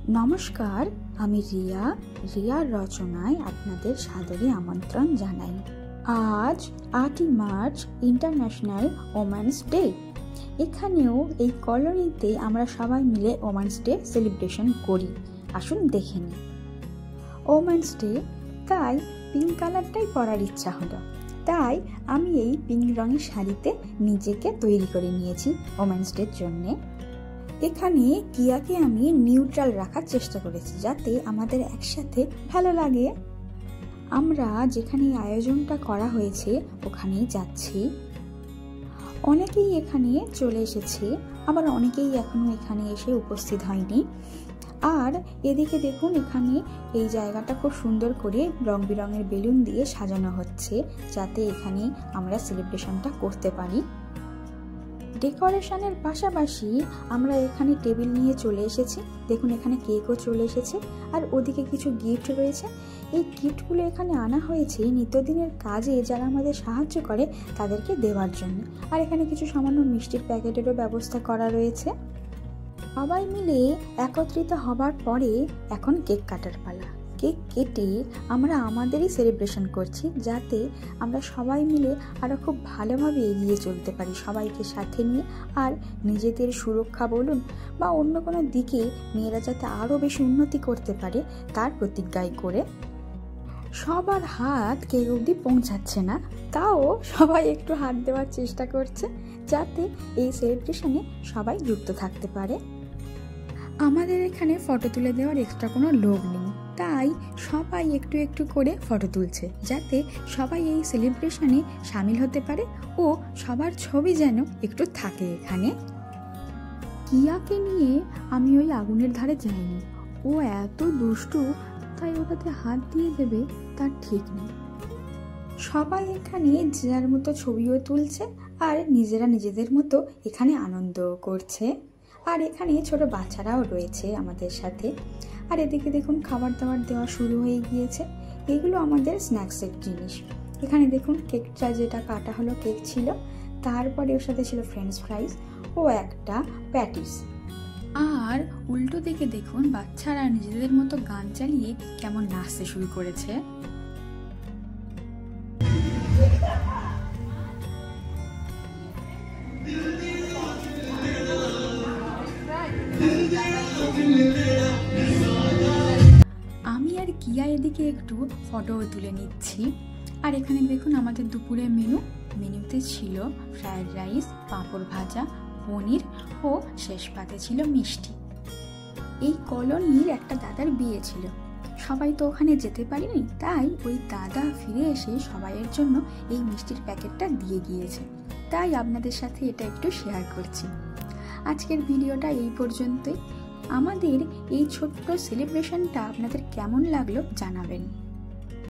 নমস্কার, আমি রিয়ার রচনায় আপনাদের সাদরে আমন্ত্রণ জানাই। আজ 8ই মার্চ ইন্টারন্যাশনাল ওমেন্স ডে। এখানেও এই কলোনিতে আমরা সবাই মিলে ওমেন্স ডে সেলিব্রেশন করি। আসুন দেখে নিই। ওমেন্স ডে, তাই পিঙ্ক কালারটাই পরার ইচ্ছা হলো। তাই আমি এই পিঙ্ক রঙের শাড়িতে নিজেকে তৈরি করে নিয়েছি ওমেন্স ডের জন্যে। এখানে কিয়াকে আমি নিউট্রাল রাখার চেষ্টা করেছি যাতে আমাদের একসাথে ভালো লাগে। আমরা যেখানে আয়োজনটা করা হয়েছে ওখানেই যাচ্ছি। অনেকেই এখানে চলে এসেছে, আবার অনেকেই এখনো এখানে এসে উপস্থিত হয়নি। আর এদিকে দেখুন, এখানে এই জায়গাটা খুব সুন্দর করে রং বেরঙের বেলুন দিয়ে সাজানো হচ্ছে যাতে এখানে আমরা সেলিব্রেশনটা করতে পারি। ডেকোরেশনের পাশাপাশি আমরা এখানে টেবিল নিয়ে চলে এসেছি। দেখুন, এখানে কেকও চলে এসেছে আর ওদিকে কিছু গিফট রয়েছে। এই গিফটগুলো এখানে আনা হয়েছে নিত্যদিনের কাজে যারা আমাদের সাহায্য করে তাদেরকে দেওয়ার জন্য। আর এখানে কিছু সামান্য মিষ্টির প্যাকেটেরও ব্যবস্থা করা রয়েছে। সবাই মিলে একত্রিত হবার পরে এখন কেক কাটার পালা। কেক কেটে আমরা আমাদেরই সেলিব্রেশন করছি যাতে আমরা সবাই মিলে আরও খুব ভালোভাবে এগিয়ে চলতে পারি, সবাইকে সাথে নিয়ে। আর নিজেদের সুরক্ষা বলুন বা অন্য কোনো দিকে মেয়েরা যাতে আরও বেশি উন্নতি করতে পারে তার প্রতিজ্ঞাই করে। সবার হাত কেক অবধি পৌঁছাচ্ছে না, তাও সবাই একটু হাত দেওয়ার চেষ্টা করছে যাতে এই সেলিব্রেশনে সবাই যুক্ত থাকতে পারে। আমাদের এখানে ফটো তুলে দেওয়ার এক্সট্রা কোনো লোক নেই, তাই সবাই একটু একটু করে ফটো তুলছে যাতে সবাই এই সেলিব্রেশনে সামিল হতে পারে ও সবার ছবি যেন একটু থাকে এখানে। কিয়াকে নিয়ে আমি ওই আগুনের ধারে যাইনি, ও এত দুষ্টু, তাই ওটাতে হাত দিয়ে দেবে তার ঠিক নেই। সবাই এখানে যার মতো ছবিও তুলছে আর নিজেরা নিজেদের মতো এখানে আনন্দ করছে। আর এখানে ছোট বাচ্চারাও রয়েছে আমাদের সাথে। আর এদিকে দেখুন, খাবার দাবার দেওয়া শুরু হয়ে গিয়েছে। এগুলো আমাদের স্ন্যাক্সের জিনিস। এখানে দেখুন, কেকটা যেটা কাটা হলো কেক ছিল, তারপরে ওর সাথে ছিল ফ্রেঞ্চ ফ্রাইজ ও একটা প্যাটিস। আর উল্টো দিকে দেখুন, বাচ্চারা নিজেদের মতো গান চালিয়ে কেমন নাচতে শুরু করেছে। আমি আর কিয়া এদিকে একটু ফটো তুলে নিচ্ছি। আর এখানে দেখুন আমাদের দুপুরের মেনুতে ছিল ফ্রায়েড রাইস, পাঁপড় ভাজা, পনির ও শেষ পাতে ছিল মিষ্টি। এই কলোনির একটা দাদার বিয়ে ছিল, সবাই তো ওখানে যেতে পারিনি, তাই ওই দাদা ফিরে এসে সবাইয়ের জন্য এই মিষ্টির প্যাকেটটা দিয়ে গিয়েছে। তাই আপনাদের সাথে এটা একটু শেয়ার করছি। আজকের ভিডিওটা এই পর্যন্তই। আমাদের এই ছোট্ট সেলিব্রেশনটা আপনাদের কেমন লাগলো জানাবেন।